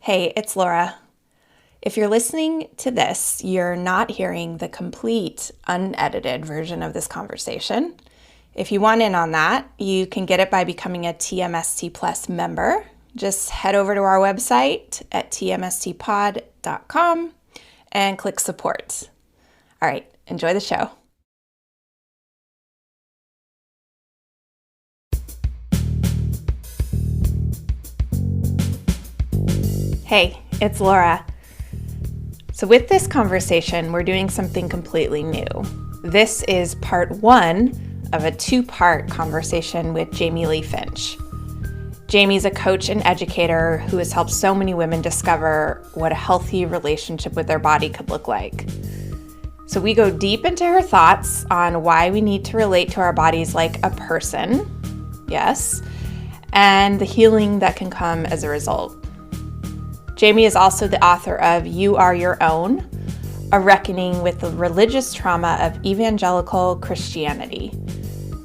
Hey, it's Laura. If you're listening to this, you're not hearing the complete, unedited version of this conversation. If you want in on that, you can get it by becoming a TMST Plus member. Just head over to our website at tmstpod.com and click support. All right, enjoy the show. Hey, it's Laura. So with this conversation, we're doing something completely new. This is part one of a two-part conversation with Jamie Lee Finch. Jamie's a coach and educator who has helped so many women discover what a healthy relationship with their body could look like. So we go deep into her thoughts on why we need to relate to our bodies like a person, yes, and the healing that can come as a result. Jamie is also the author of You Are Your Own, a reckoning with the religious trauma of evangelical Christianity.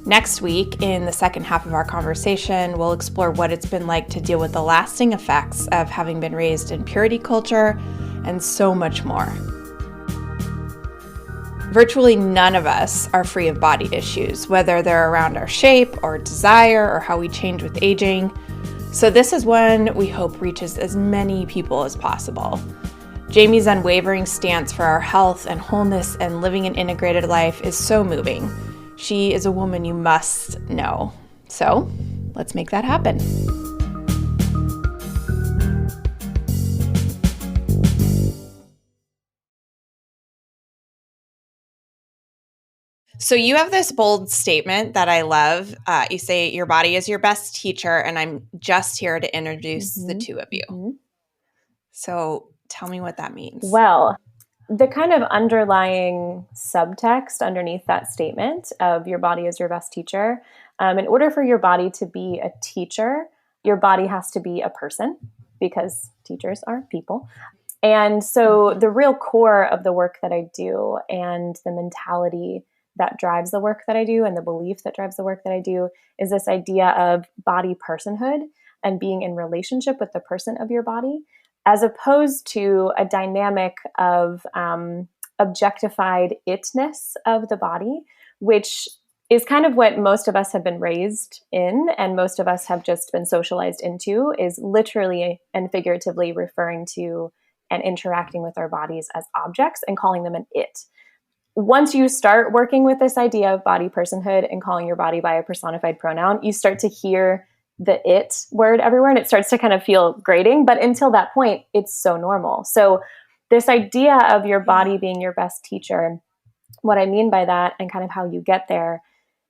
Next week, in the second half of our conversation, we'll explore what it's been like to deal with the lasting effects of having been raised in purity culture and so much more. Virtually none of us are free of body issues, whether they're around our shape or desire or how we change with aging. So this is one we hope reaches as many people as possible. Jamie's unwavering stance for our health and wholeness and living an integrated life is so moving. She is a woman you must know. So let's make that happen. So you have this bold statement that I love. You say your body is your best teacher, and I'm just here to introduce the two of you. So tell me what that means. Well, the kind of underlying subtext underneath that statement of your body is your best teacher, in order for your body to be a teacher, your body has to be a person because teachers are people. And so the real core of the work that I do and the mentality that drives the work that I do and the belief that drives the work that I do is this idea of body personhood and being in relationship with the person of your body, as opposed to a dynamic of objectified itness of the body, which is kind of what most of us have been raised in and most of us have just been socialized into, is literally and figuratively referring to and interacting with our bodies as objects and calling them an it. Once you start working with this idea of body personhood and calling your body by a personified pronoun, you start to hear the it word everywhere and it starts to kind of feel grating. But until that point, it's so normal. So this idea of your body being your best teacher, what I mean by that and kind of how you get there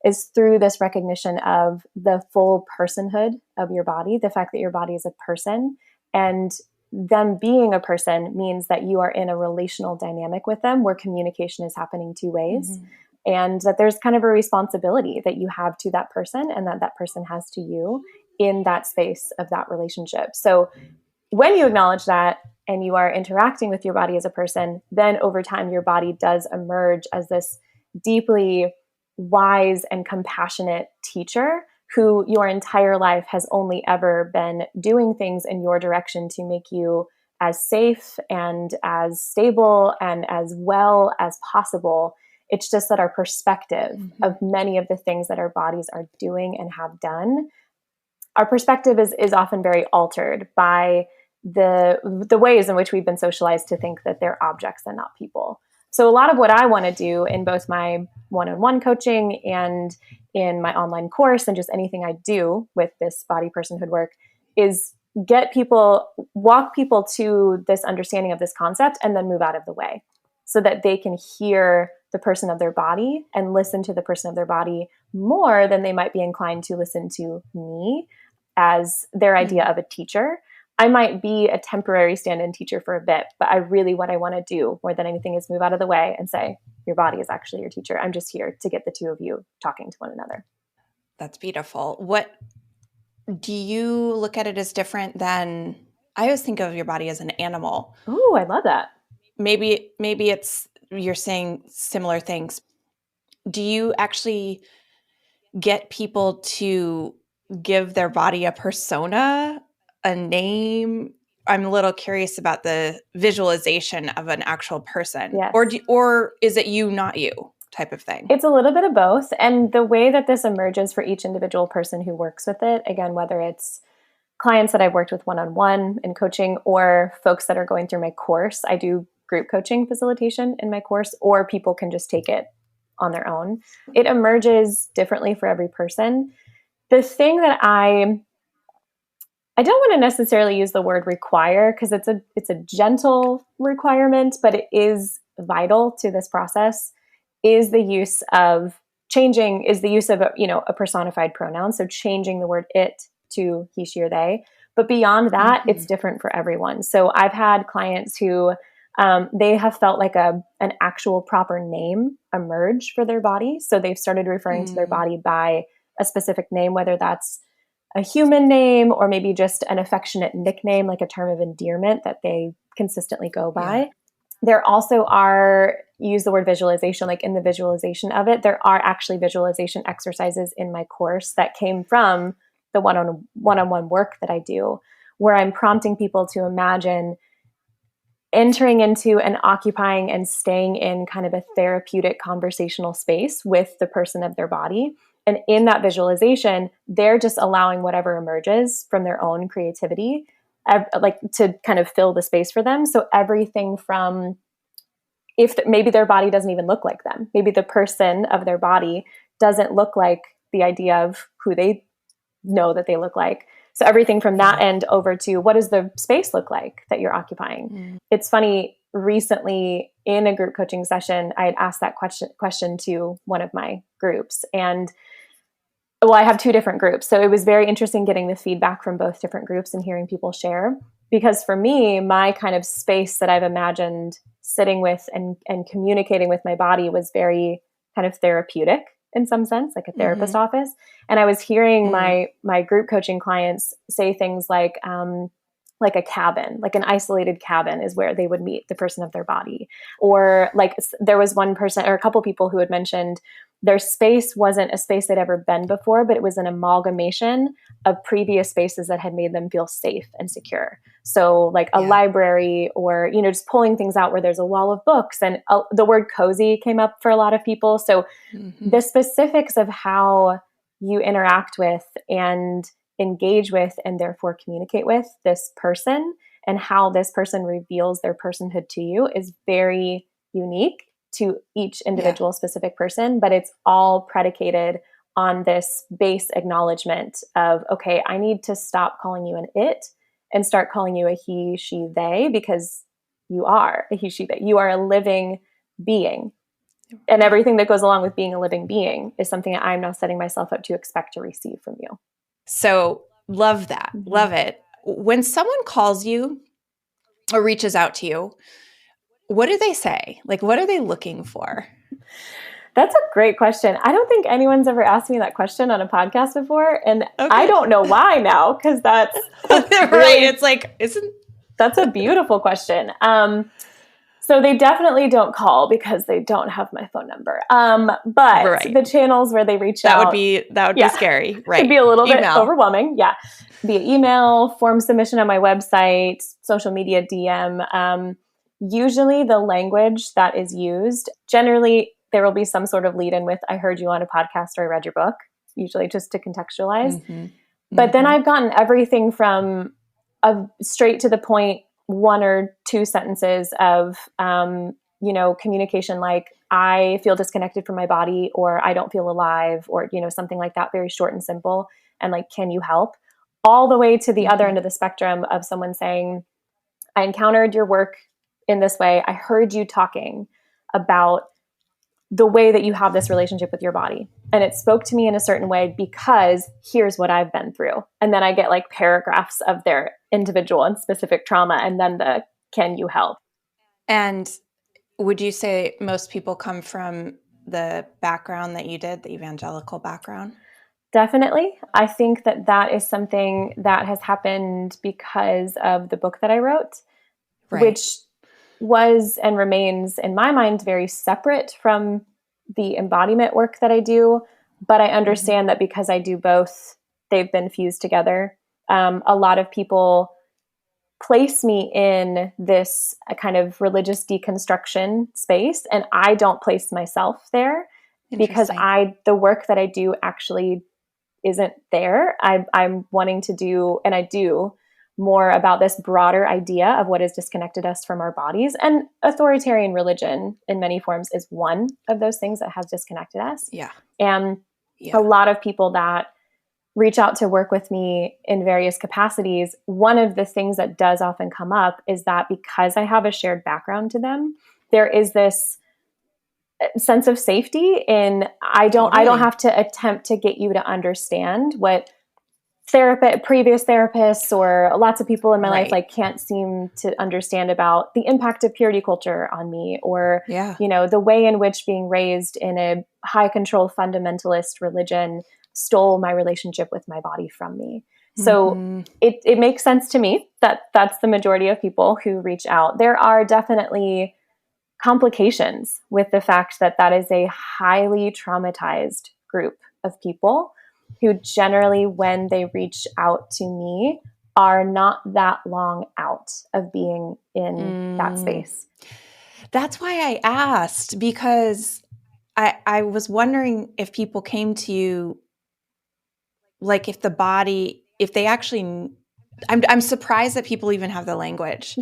is through this recognition of the full personhood of your body, the fact that your body is a person, and them being a person means that you are in a relational dynamic with them where communication is happening two ways. And that there's kind of a responsibility that you have to that person and that that person has to you in that space of that relationship. So when you acknowledge that and you are interacting with your body as a person, then over time your body does emerge as this deeply wise and compassionate teacher who your entire life has only ever been doing things in your direction to make you as safe and as stable and as well as possible. It's just that our perspective of many of the things that our bodies are doing and have done, our perspective is often very altered by the ways in which we've been socialized to think that they're objects and not people. So a lot of what I want to do in both my one-on-one coaching and in my online course and just anything I do with this body personhood work is walk people to this understanding of this concept and then move out of the way so that they can hear the person of their body and listen to the person of their body more than they might be inclined to listen to me as their idea of a teacher. I might be a temporary stand-in teacher for a bit, but what I want to do more than anything is move out of the way and say, your body is actually your teacher. I'm just here to get the two of you talking to one another. That's beautiful. What do you look at it as different than, I always think of your body as an animal. Ooh, I love that. Maybe it's, you're saying similar things. Do you actually get people to give their body a persona, a name? I'm a little curious about the visualization of an actual person. Yes. Or is it you, not you type of thing? It's a little bit of both. And the way that this emerges for each individual person who works with it, again, whether it's clients that I've worked with one-on-one in coaching or folks that are going through my course, I do group coaching facilitation in my course, or people can just take it on their own. It emerges differently for every person. The thing that I don't want to necessarily use the word require, because it's a gentle requirement, but it is vital to this process, is the use of a personified pronoun. So changing the word it to he, she, or they. But beyond that, it's different for everyone. So I've had clients who they have felt like an actual proper name emerge for their body. So they've started referring to their body by a specific name, whether that's a human name or maybe just an affectionate nickname, like a term of endearment that they consistently go by. Yeah. There also are, use the word visualization, like in the visualization of it, there are actually visualization exercises in my course that came from the one-on-one work that I do, where I'm prompting people to imagine entering into and occupying and staying in kind of a therapeutic conversational space with the person of their body. And in that visualization, they're just allowing whatever emerges from their own creativity, to kind of fill the space for them. So everything from, maybe their body doesn't even look like them. Maybe the person of their body doesn't look like the idea of who they know that they look like. So everything from that end over to, what does the space look like that you're occupying? It's funny, recently in a group coaching session, I had asked that question to one of my groups. And I have two different groups. So it was very interesting getting the feedback from both different groups and hearing people share. Because for me, my kind of space that I've imagined sitting with and communicating with my body was very kind of therapeutic in some sense, like a therapist office. And I was hearing my group coaching clients say things like a cabin, like an isolated cabin is where they would meet the person of their body. Or like there was one person or a couple people who had mentioned their space wasn't a space they'd ever been before, but it was an amalgamation of previous spaces that had made them feel safe and secure. So like a library or, just pulling things out where there's a wall of books, and the word cozy came up for a lot of people. So the specifics of how you interact with and engage with and therefore communicate with this person and how this person reveals their personhood to you is very unique to each individual specific person, but it's all predicated on this base acknowledgement of, okay, I need to stop calling you an it and start calling you a he, she, they, because you are a he, she, they. You are a living being. And everything that goes along with being a living being is something that I'm now setting myself up to expect to receive from you. So love that. Love it. When someone calls you or reaches out to you, what do they say? Like, what are they looking for? That's a great question. I don't think anyone's ever asked me that question on a podcast before. And I don't know why now, because that's right. It's like, that's a beautiful question. So they definitely don't call because they don't have my phone number. But the channels where they reach out. That would be scary. Right. It'd be a little bit overwhelming. Yeah. Via email, form submission on my website, social media DM. Usually the language that is used, generally there will be some sort of lead in with, I heard you on a podcast or I read your book, usually just to contextualize. But then I've gotten everything from a straight to the point, one or two sentences of, communication like, I feel disconnected from my body, or I don't feel alive, or, something like that, very short and simple. And like, can you help? All the way to the other end of the spectrum of someone saying, I encountered your work in this way. I heard you talking about the way that you have this relationship with your body. And it spoke to me in a certain way because here's what I've been through. And then I get like paragraphs of their individual and specific trauma. And then the, can you help? And would you say most people come from the background that you did, the evangelical background? Definitely. I think that is something that has happened because of the book that I wrote, which was and remains in my mind very separate from the embodiment work that I do. But I understand that because I do both, they've been fused together. A lot of people place me in this kind of religious deconstruction space, and I don't place myself there because the work that I do actually isn't there. I'm wanting to do, and I do more about this broader idea of what has disconnected us from our bodies. And authoritarian religion in many forms is one of those things that has disconnected us. Yeah. And a lot of people that reach out to work with me in various capacities, one of the things that does often come up is that because I have a shared background to them, there is this sense of safety in I don't have to attempt to get you to understand what previous therapists or lots of people in my life like can't seem to understand about the impact of purity culture on me, or the way in which being raised in a high control fundamentalist religion stole my relationship with my body from me. So it makes sense to me that that's the majority of people who reach out. There are definitely complications with the fact that that is a highly traumatized group of people who generally, when they reach out to me, are not that long out of being in that space. That's why I asked, because I was wondering if people came to you, like if they actually, I'm surprised that people even have the language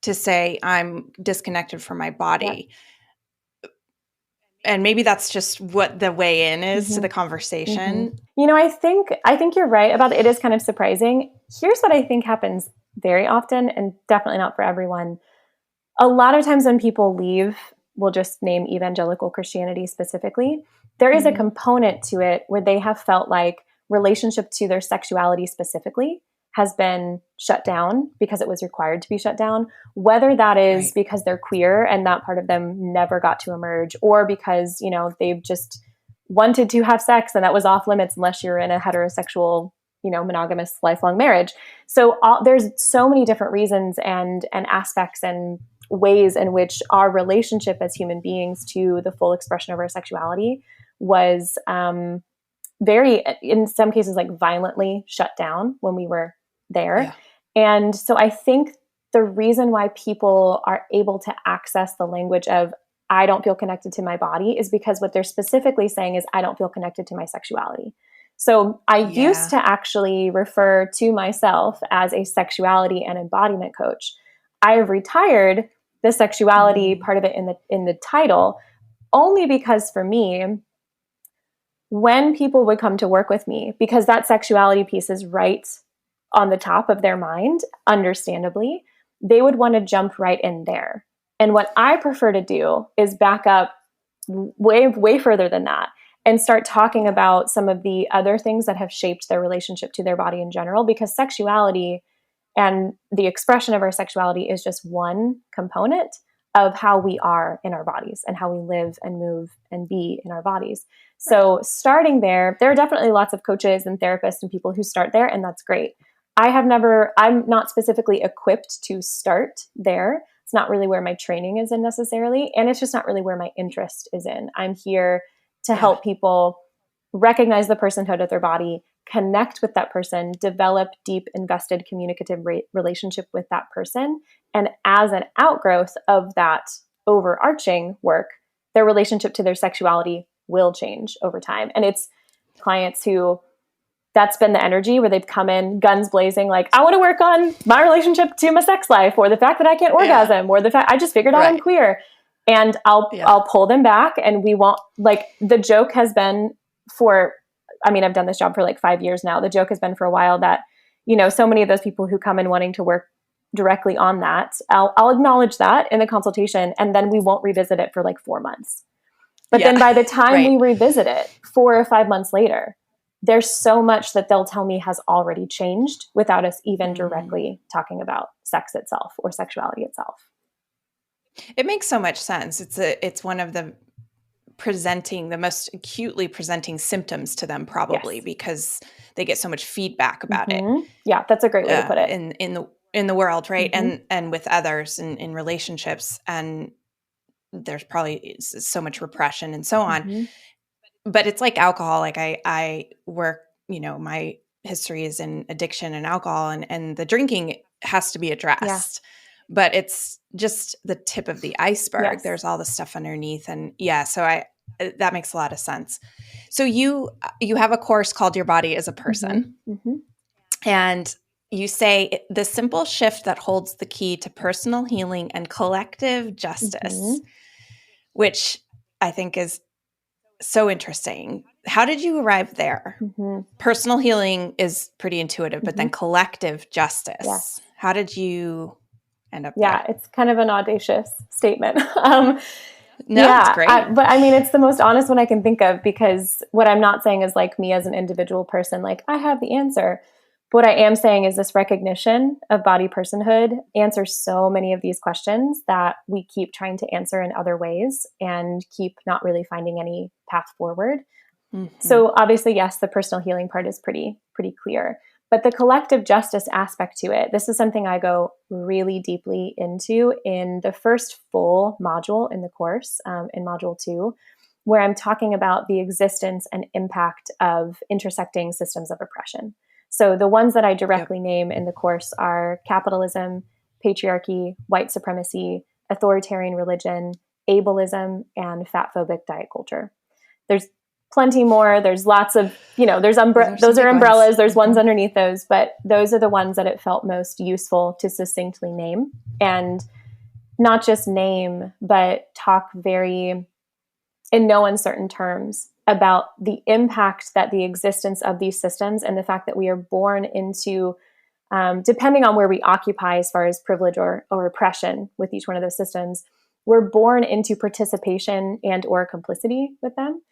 to say I'm disconnected from my body. Yeah. And maybe that's just what the way in is to the conversation. I think you're right about it. It is kind of surprising. Here's what I think happens very often, and definitely not for everyone. A lot of times when people leave, we'll just name evangelical Christianity specifically, there is a component to it where they have felt like relationship to their sexuality specifically has been shut down because it was required to be shut down, whether that is because they're queer and that part of them never got to emerge, or because, they've just wanted to have sex and that was off limits unless you're in a heterosexual, monogamous lifelong marriage. So there's so many different reasons and aspects and ways in which our relationship as human beings to the full expression of our sexuality was very, in some cases, like violently shut down when we were there. Yeah. And so I think the reason why people are able to access the language of I don't feel connected to my body is because what they're specifically saying is I don't feel connected to my sexuality. So I used to actually refer to myself as a sexuality and embodiment coach. I have retired the sexuality part of it in the title only because for me, when people would come to work with me, because that sexuality piece is right on the top of their mind, understandably, they would want to jump right in there. And what I prefer to do is back up way, way further than that and start talking about some of the other things that have shaped their relationship to their body in general, because sexuality and the expression of our sexuality is just one component of how we are in our bodies and how we live and move and be in our bodies. So starting there are definitely lots of coaches and therapists and people who start there, and that's great. I'm not specifically equipped to start there. It's not really where my training is in necessarily, and it's just not really where my interest is in. I'm here to help people recognize the personhood of their body, connect with that person, develop deep, invested, communicative relationship with that person. And as an outgrowth of that overarching work, their relationship to their sexuality will change over time. And it's clients who that's been the energy where they've come in guns blazing, like, I want to work on my relationship to my sex life, or the fact that I can't orgasm, or the fact I just figured out I'm queer. And I'll pull them back, and we won't, like, the joke has been I've done this job for like 5 years now. The joke has been for a while that, so many of those people who come in wanting to work directly on that, I'll acknowledge that in the consultation, and then we won't revisit it for like 4 months. But then by the time we revisit it 4 or 5 months later, there's so much that they'll tell me has already changed without us even directly talking about sex itself or sexuality itself. It makes so much sense. It's one of the most acutely presenting symptoms to them, probably because they get so much feedback about it. Yeah, that's a great way to put it. In the world, right? And with others in relationships, and there's probably so much repression and so on. But it's like alcohol. Like I work, my history is in addiction and alcohol, and the drinking has to be addressed. But it's just the tip of the iceberg. Yes. There's all the stuff underneath. And so that makes a lot of sense. So you have a course called Your Body as a Person. And you say the simple shift that holds the key to personal healing and collective justice, which I think is so interesting. How did you arrive there? Personal healing is pretty intuitive, but then collective justice. Yes. How did you end up there? Yeah, it's kind of an audacious statement. It's great. But I mean, it's the most honest one I can think of, because what I'm not saying is like me as an individual person, like I have the answer. What I am saying is this recognition of body personhood answers so many of these questions that we keep trying to answer in other ways and keep not really finding any path forward. So obviously, yes, the personal healing part is pretty clear. But the collective justice aspect to it, this is something I go really deeply into in the first full module in the course, in module 2, where I'm talking about the existence and impact of intersecting systems of oppression. So the ones that I directly name in the course are capitalism, patriarchy, white supremacy, authoritarian religion, ableism, and fat-phobic diet culture. There's plenty more. There's lots of, those are umbrellas. Ones. There's ones underneath those, but those are the ones that it felt most useful to succinctly name, and not just name, but talk very in no uncertain terms about the impact that the existence of these systems and the fact that we are born into, depending on where we occupy as far as privilege or oppression with each one of those systems, we're born into participation and or complicity with them.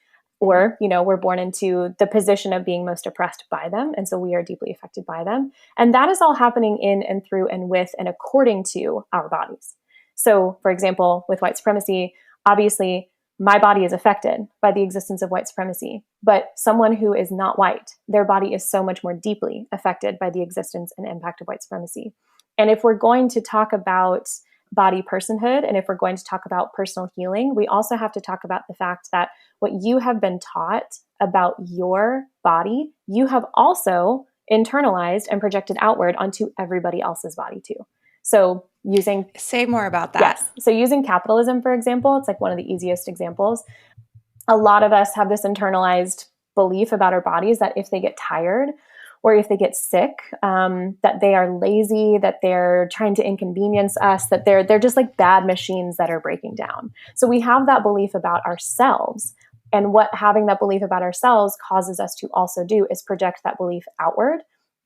Or, we're born into the position of being most oppressed by them. And so we are deeply affected by them. And that is all happening in and through and with and according to our bodies. So, for example, with white supremacy, obviously, my body is affected by the existence of white supremacy. But someone who is not white, their body is so much more deeply affected by the existence and impact of white supremacy. And if we're going to talk about body personhood, and if we're going to talk about personal healing, we also have to talk about the fact that what you have been taught about your body, you have also internalized and projected outward onto everybody else's body too. So say more about that. Yes. So using capitalism, for example, it's like one of the easiest examples. A lot of us have this internalized belief about our bodies that if they get tired or if they get sick, that they are lazy, that they're trying to inconvenience us, that they're just like bad machines that are breaking down. So we have that belief about ourselves. And what having that belief about ourselves causes us to also do is project that belief outward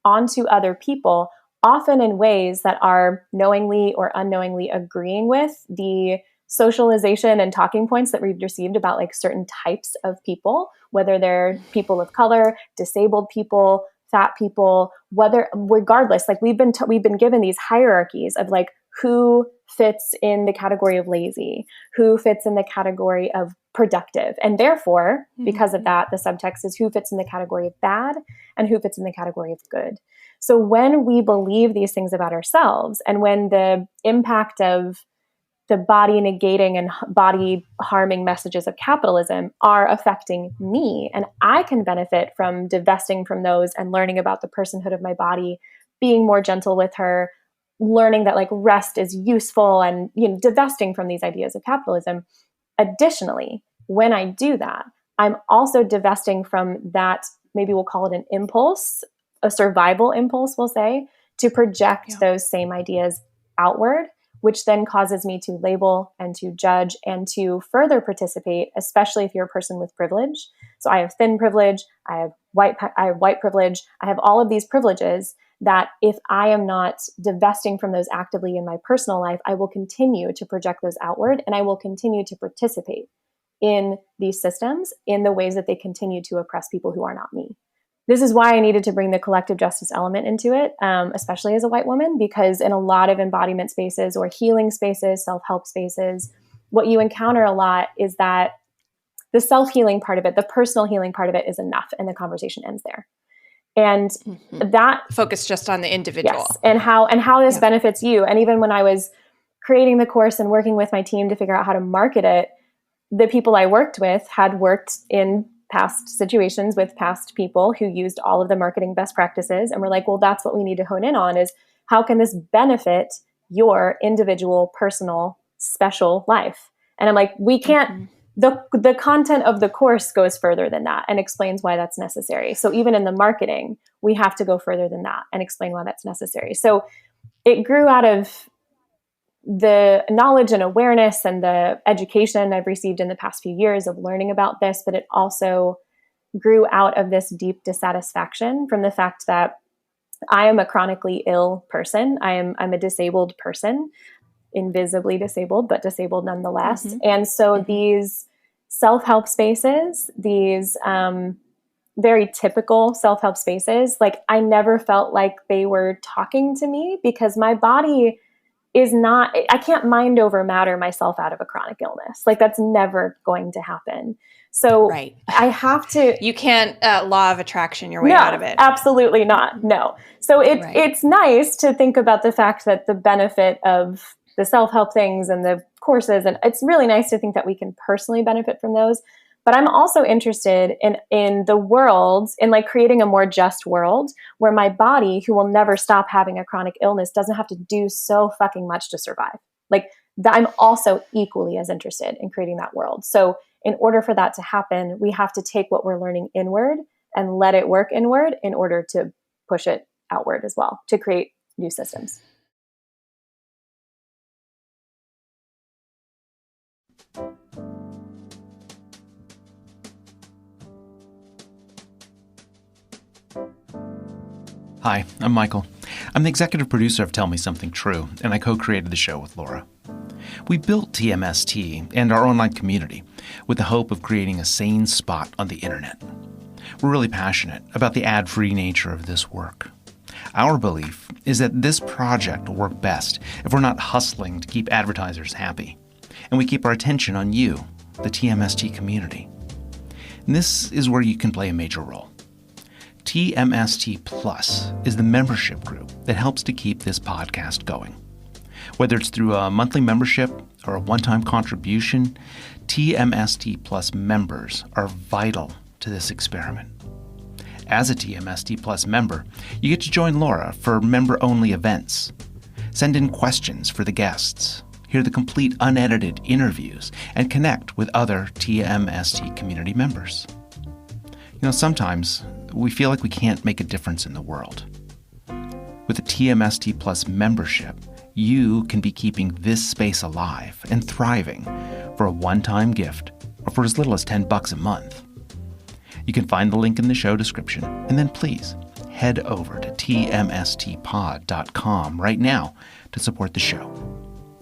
onto other people, often in ways that are knowingly or unknowingly agreeing with the socialization and talking points that we've received about like certain types of people, whether they're people of color, disabled people, fat people, regardless, like we've been given these hierarchies of like who fits in the category of lazy, who fits in the category of productive. And therefore, because of that, the subtext is who fits in the category of bad and who fits in the category of good. So when we believe these things about ourselves, and when the impact of the body negating and body harming messages of capitalism are affecting me, and I can benefit from divesting from those and learning about the personhood of my body, being more gentle with her, learning that like rest is useful, and divesting from these ideas of capitalism. Additionally, when I do that, I'm also divesting from that, maybe we'll call it an impulse, a survival impulse, we'll say, to project those same ideas outward, which then causes me to label and to judge and to further participate, especially if you're a person with privilege. So I have thin privilege, I have white privilege, I have all of these privileges that if I am not divesting from those actively in my personal life, I will continue to project those outward, and I will continue to participate in these systems in the ways that they continue to oppress people who are not me. This is why I needed to bring the collective justice element into it, especially as a white woman, because in a lot of embodiment spaces or healing spaces, self-help spaces, what you encounter a lot is that the self-healing part of it, the personal healing part of it is enough, and the conversation ends there. And that focus just on the individual. Yes, and how this benefits you. And even when I was creating the course and working with my team to figure out how to market it, the people I worked with had worked in past situations with past people who used all of the marketing best practices. And we're like, well, that's what we need to hone in on, is How can this benefit your individual, personal, special life? And I'm like, we can't, the content of the course goes further than that and explains why that's necessary. So even in the marketing, we have to go further than that and explain why that's necessary. So it grew out of the knowledge and awareness and the education I've received in the past few years of learning about this, but it also grew out of this deep dissatisfaction from the fact that I am a chronically ill person. I'm a disabled person, invisibly disabled, but disabled nonetheless. And so these self-help spaces, these very typical self-help spaces, like I never felt like they were talking to me because my body is not, I can't mind over matter myself out of a chronic illness. Like that's never going to happen. So right. I have to. You can't law of attraction your way out of it. Absolutely not. No. So it's nice to think about the fact that the benefit of the self-help things and the courses, and it's really nice to think that we can personally benefit from those. But I'm also interested in the world, in like creating a more just world where my body, who will never stop having a chronic illness, doesn't have to do so fucking much to survive. Like I'm also equally as interested in creating that world. So in order for that to happen, we have to take what we're learning inward and let it work inward in order to push it outward as well, to create new systems. Hi, I'm Michael. I'm the executive producer of Tell Me Something True, and I co-created the show with Laura. We built TMST and our online community with the hope of creating a sane spot on the internet. We're really passionate about the ad-free nature of this work. Our belief is that this project will work best if we're not hustling to keep advertisers happy, and we keep our attention on you, the TMST community. And this is where you can play a major role. TMST Plus is the membership group that helps to keep this podcast going. Whether it's through a monthly membership or a one-time contribution, TMST Plus members are vital to this experiment. As a TMST Plus member, you get to join Laura for member-only events, send in questions for the guests, hear the complete unedited interviews, and connect with other TMST community members. You know, sometimes we feel like we can't make a difference in the world. With a TMST Plus membership, you can be keeping this space alive and thriving for a one-time gift or for as little as $10 a month. You can find the link in the show description, and then please head over to tmstpod.com right now to support the show.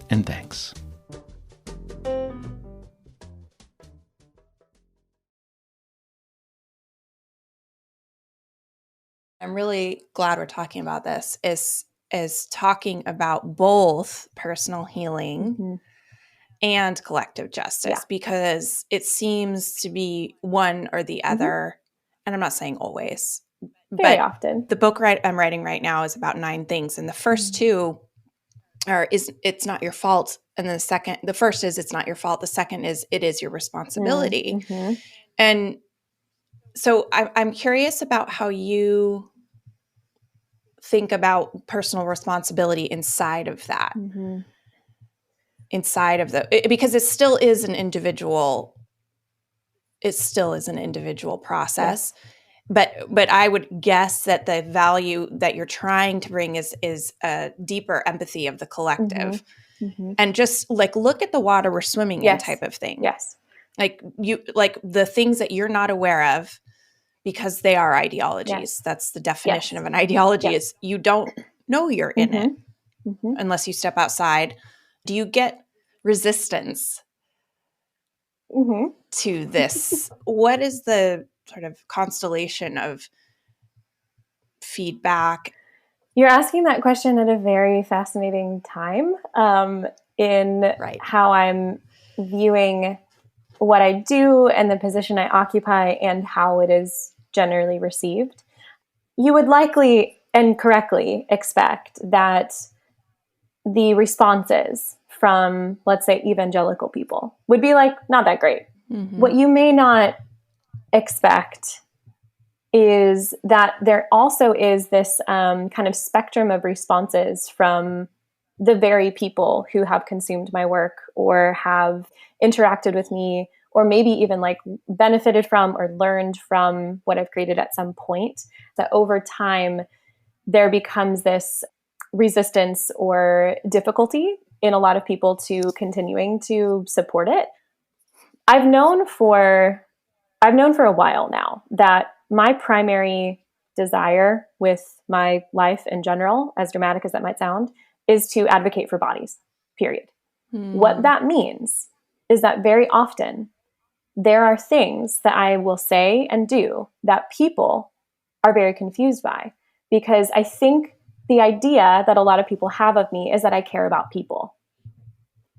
And thanks. I'm really glad we're talking about this, is talking about both personal healing and collective justice, because it seems to be one or the other. And I'm not saying always, very often. The book I'm writing right now is about 9 things. And the first 2 are, it's not your fault. And then the first is, it's not your fault. The second is, it is your responsibility. And so I'm curious about how you think about personal responsibility inside of that, because it still is an individual process. But I would guess that the value that you're trying to bring is a deeper empathy of the collective, and just like look at the water we're swimming in type of thing. Like the things that you're not aware of, because they are ideologies. That's the definition of an ideology, is you don't know you're in it unless you step outside. Do you get resistance to this? What is the sort of constellation of feedback? You're asking that question at a very fascinating time in how I'm viewing what I do and the position I occupy and how it is generally received. You would likely and correctly expect that the responses from, let's say, evangelical people would be like, not that great. What you may not expect is that there also is this kind of spectrum of responses from the very people who have consumed my work or have interacted with me, or maybe even like benefited from or learned from what I've created at some point, that over time there becomes this resistance or difficulty in a lot of people to continuing to support it. I've known for a while now that my primary desire with my life in general, as dramatic as that might sound, is to advocate for bodies, period. What that means is that very often there are things that I will say and do that people are very confused by, because I think the idea that a lot of people have of me is that I care about people.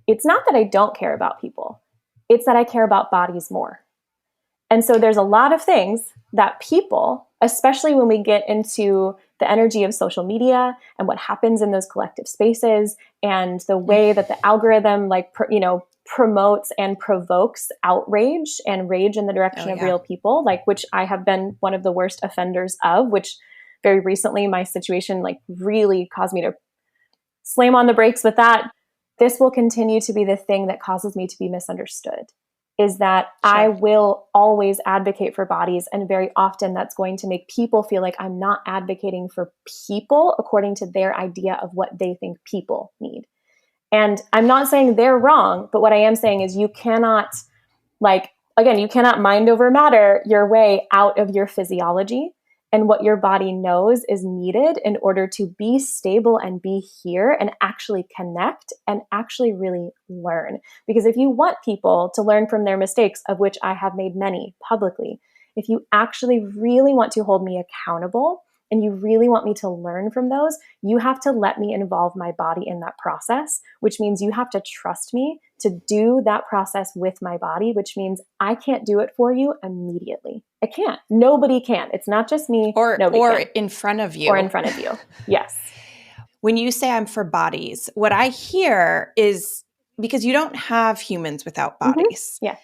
It's not that I don't care about people. It's that I care about bodies more. And so there's a lot of things that people, especially when we get into the energy of social media and what happens in those collective spaces and the way that the algorithm promotes and provokes outrage and rage in the direction of real people, like, which I have been one of the worst offenders of, which very recently my situation like really caused me to slam on the brakes with that. This will continue to be the thing that causes me to be misunderstood, is that I will always advocate for bodies. And very often that's going to make people feel like I'm not advocating for people according to their idea of what they think people need. And I'm not saying they're wrong, but what I am saying is you cannot mind over matter your way out of your physiology and what your body knows is needed in order to be stable and be here and actually connect and actually really learn. Because if you want people to learn from their mistakes, of which I have made many publicly, if you actually really want to hold me accountable and you really want me to learn from those, you have to let me involve my body in that process, which means you have to trust me to do that process with my body, which means I can't do it for you immediately. I can't. Nobody can. It's not just me. Or can. in front of you. Or in front of you. Yes. When you say I'm for bodies, what I hear is, because you don't have humans without bodies. Yeah.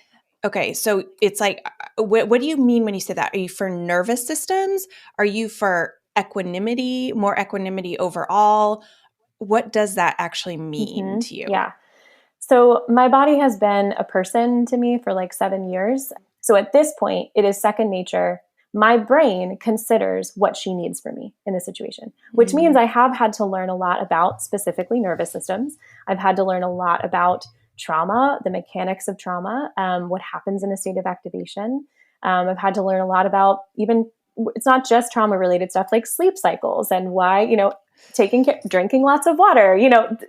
Okay, so it's like, what do you mean when you say that? Are you for nervous systems? Are you for equanimity, more equanimity overall? What does that actually mean to you? Yeah. So my body has been a person to me for like 7 years. So at this point, it is second nature. My brain considers what she needs from me in this situation, which means I have had to learn a lot about specifically nervous systems. I've had to learn a lot about trauma, the mechanics of trauma, what happens in a state of activation. I've had to learn a lot about even, it's not just trauma related stuff like sleep cycles and why, drinking lots of water,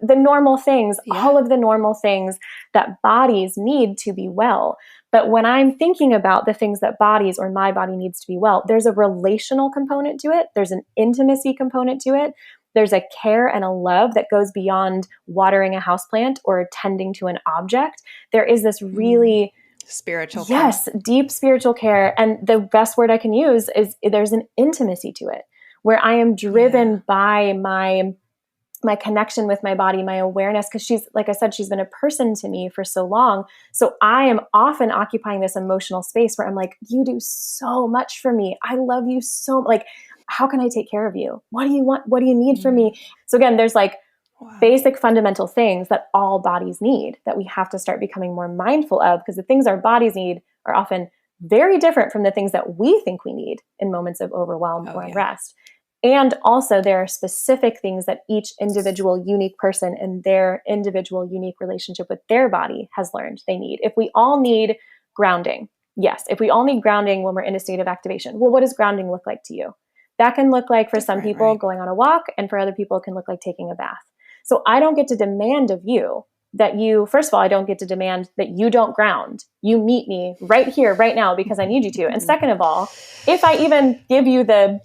the normal things, all of the normal things that bodies need to be well. But when I'm thinking about the things that bodies or my body needs to be well, there's a relational component to it. There's an intimacy component to it. There's a care and a love that goes beyond watering a houseplant or tending to an object. There is this really spiritual care. Yes, deep spiritual care. And the best word I can use is there's an intimacy to it, where I am driven by my connection with my body, my awareness, because she's, like I said, she's been a person to me for so long. So I am often occupying this emotional space where I'm like, you do so much for me. I love you so much. Like, how can I take care of you? What do you want? What do you need from me? So again, there's like basic fundamental things that all bodies need that we have to start becoming more mindful of, because the things our bodies need are often very different from the things that we think we need in moments of overwhelm or unrest. And also there are specific things that each individual unique person in their individual unique relationship with their body has learned they need. If we all need grounding, yes. If we all need grounding when we're in a state of activation, well, what does grounding look like to you? That can look like for some people going on a walk, and for other people it can look like taking a bath. So I don't get to demand of you that you, first of all, I don't get to demand that you don't ground. You meet me right here, right now, because I need you to. And second of all, if I even give you the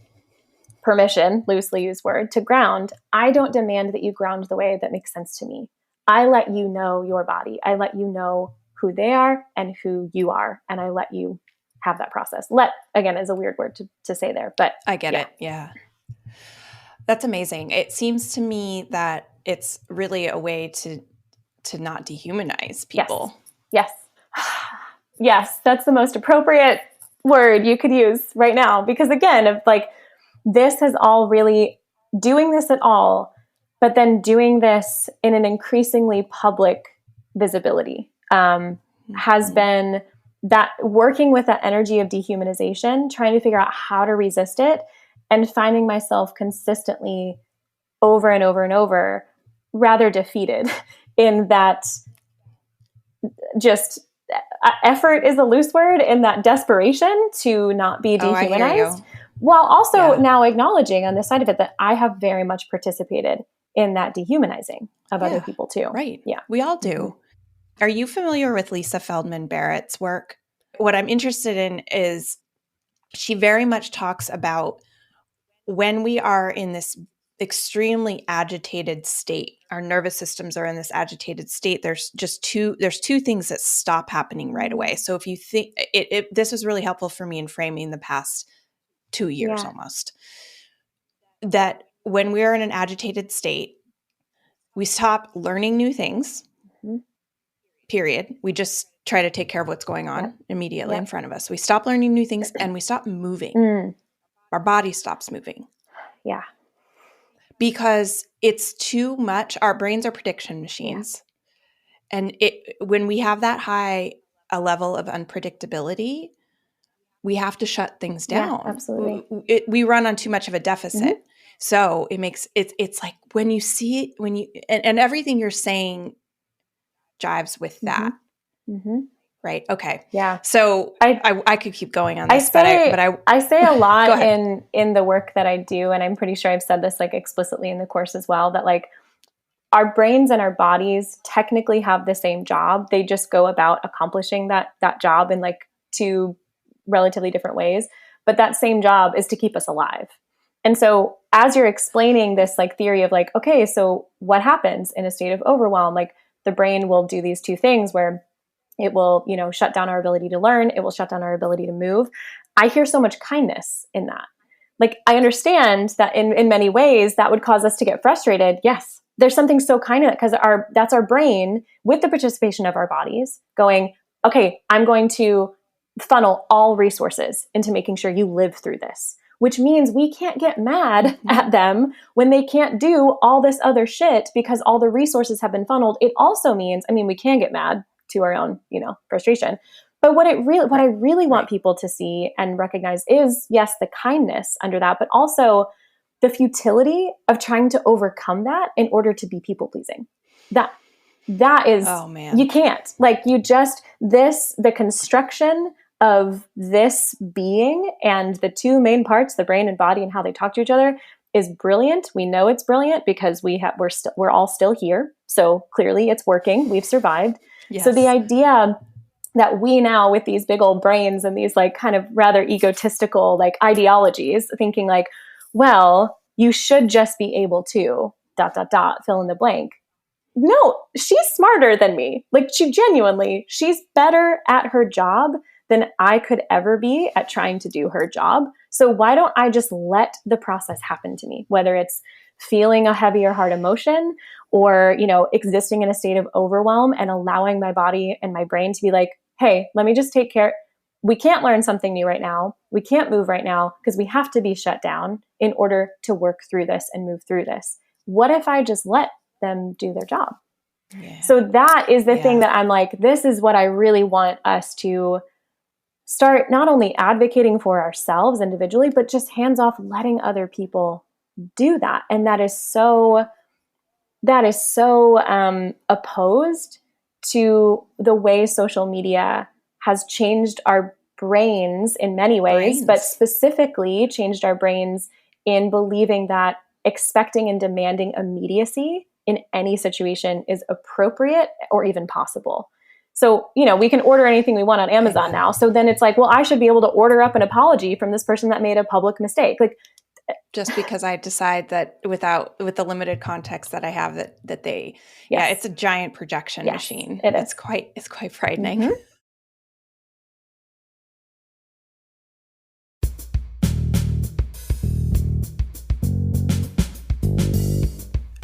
permission, loosely used word, to ground, I don't demand that you ground the way that makes sense to me. I let you know your body. I let you know who they are and who you are. And I let you have that process. Let, again, is a weird word to say there, but I get it. Yeah. That's amazing. It seems to me that it's really a way to not dehumanize people. Yes. Yes. That's the most appropriate word you could use right now, because again, of like, this has all really doing this at all, but then doing this in an increasingly public visibility has been that working with that energy of dehumanization, trying to figure out how to resist it, and finding myself consistently over and over and over rather defeated in that. Just effort is a loose word, in that desperation to not be dehumanized, while also now acknowledging on this side of it that I have very much participated in that dehumanizing of other people too. Right. Yeah. We all do. Are you familiar with Lisa Feldman Barrett's work? What I'm interested in is she very much talks about when we are in this extremely agitated state, our nervous systems are in this agitated state. There's two things that stop happening right away. So if you think this was really helpful for me in framing the past 2 years almost, that when we're in an agitated state, we stop learning new things, period. We just try to take care of what's going on immediately in front of us. We stop learning new things and we stop moving. Our body stops moving. Yeah. Because it's too much. Our brains are prediction machines. And when we have that high a level of unpredictability, we have to shut things down. Yeah, absolutely. We run on too much of a deficit. So it makes it's like when you see it, and everything you're saying jives with that. Right. Okay. Yeah. So I could keep going on this, I say a lot in the work that I do, and I'm pretty sure I've said this like explicitly in the course as well, that like our brains and our bodies technically have the same job. They just go about accomplishing that job in like two relatively different ways. But that same job is to keep us alive. And so as you're explaining this like theory of like, okay, so what happens in a state of overwhelm? Like the brain will do these two things where it will, shut down our ability to learn. It will shut down our ability to move. I hear so much kindness in that. Like, I understand that in many ways that would cause us to get frustrated. Yes, there's something so kind in it, because that's our brain with the participation of our bodies going, okay, I'm going to funnel all resources into making sure you live through this, which means we can't get mad at them when they can't do all this other shit because all the resources have been funneled. It also means, we can get mad to our own, frustration. But what I really want people to see and recognize is, yes, the kindness under that, but also the futility of trying to overcome that in order to be people pleasing. That is, oh man, you can't. Like the construction of this being and the two main parts, the brain and body, and how they talk to each other is brilliant. We know it's brilliant because we're all still here. So clearly it's working. We've survived. Yes. So the idea that we now, with these big old brains and these like kind of rather egotistical like ideologies, thinking like, well, you should just be able to ... fill in the blank. No, she's smarter than me. Like she's better at her job than I could ever be at trying to do her job. So why don't I just let the process happen to me? Whether it's feeling a heavy or hard emotion, or, existing in a state of overwhelm and allowing my body and my brain to be like, hey, let me just take care. We can't learn something new right now. We can't move right now because we have to be shut down in order to work through this and move through this. What if I just let them do their job? Yeah. So that is the thing that I'm like, this is what I really want us to start not only advocating for ourselves individually, but just hands off letting other people do that. And that is so opposed to the way social media has changed our brains in many ways, but specifically changed our brains in believing that expecting and demanding immediacy in any situation is appropriate or even possible. So, we can order anything we want on Amazon now. So then it's like, well, I should be able to order up an apology from this person that made a public mistake. Like, just because I decide that with the limited context that I have that they, it's a giant projection machine. It's quite frightening. Mm-hmm.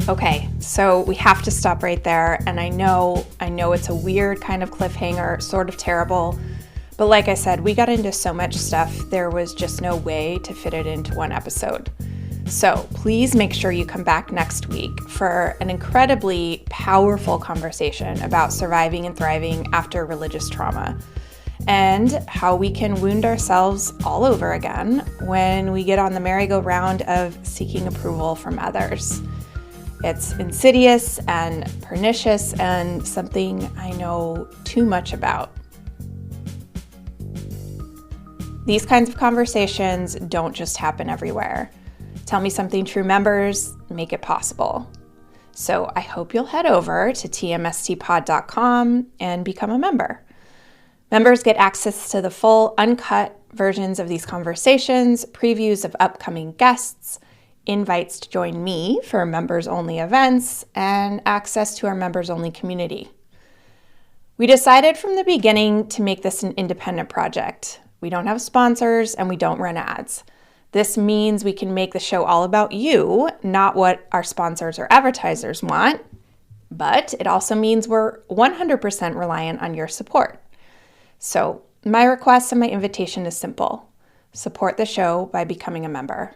Okay, so we have to stop right there. And I know it's a weird kind of cliffhanger, sort of terrible, But like I said, we got into so much stuff, there was just no way to fit it into one episode. So please make sure you come back next week for an incredibly powerful conversation about surviving and thriving after religious trauma, and how we can wound ourselves all over again when we get on the merry-go-round of seeking approval from others. It's insidious and pernicious and something I know too much about. These kinds of conversations don't just happen everywhere. Tell Me Something True members make it possible. So I hope you'll head over to tmstpod.com and become a member. Members get access to the full uncut versions of these conversations, previews of upcoming guests, invites to join me for members-only events, and access to our members-only community. We decided from the beginning to make this an independent project. We don't have sponsors and we don't run ads. This means we can make the show all about you, not what our sponsors or advertisers want, but it also means we're 100% reliant on your support. So my request and my invitation is simple. Support the show by becoming a member.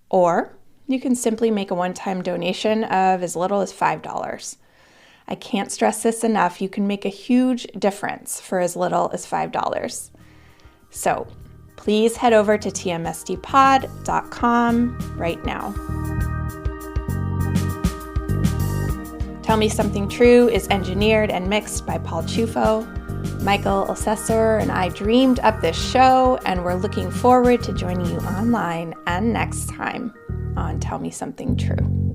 Or you can simply make a one-time donation of as little as $5. I can't stress this enough. You can make a huge difference for as little as $5. So please head over to tmstpod.com right now. Tell Me Something True is engineered and mixed by Paul Chufo. Michael Alcessor and I dreamed up this show, and we're looking forward to joining you online and next time on Tell Me Something True.